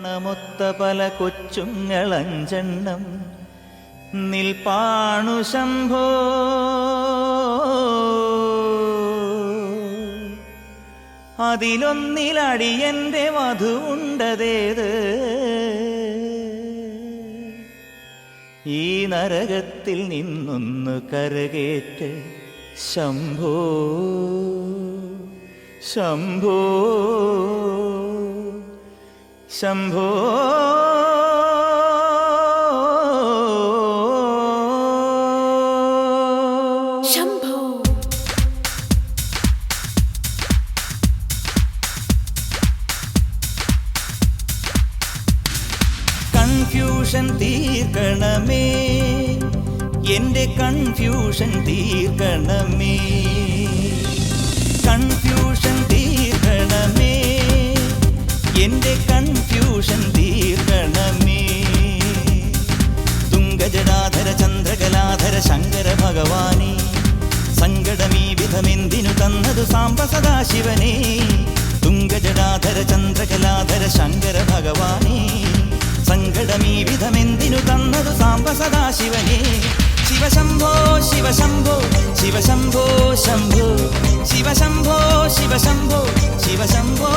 വണ്ണമൊത്ത പല കൊച്ചുങ്ങളഞ്ചെണ്ണം നിൽപ്പാണു ശംഭോ. അതിലൊന്നിലടിയന്റെ വധുവുണ്ടതേത് ഈ നരകത്തിൽ നിന്നൊന്നു കരകേറ്റ് ശംഭോ ശംഭോ ശംഭോ. കൺഫ്യൂഷൻ തീർക്കണമേ, എന്റെ കൺഫ്യൂഷൻ തീർക്കണമേ. കൺഫ്യൂഷൻ തീർക്കണമേ, എന്റെ കൺഫ്യൂഷൻ തീർക്കണമേ. തുംഗജടാധര ചന്ദ്രകലാധര ശങ്കര ഭഗവാനേ, സങ്കടമീ വിധമെന്തിനു തന്നതു സാംബ സദാശിവനേ. തുംഗജടാധര ചന്ദ്രകലാധര ശങ്കര ഭഗവാനേ, സങ്കടമീ വിധമെന്തിനു തന്നതു സാംബ സദാശിവനേ. ശിവശംഭോ ശിവശംഭോ ശിവശംഭോ ശംഭോ ശിവശംഭോ ശിവശംഭോ ശിവശംഭോ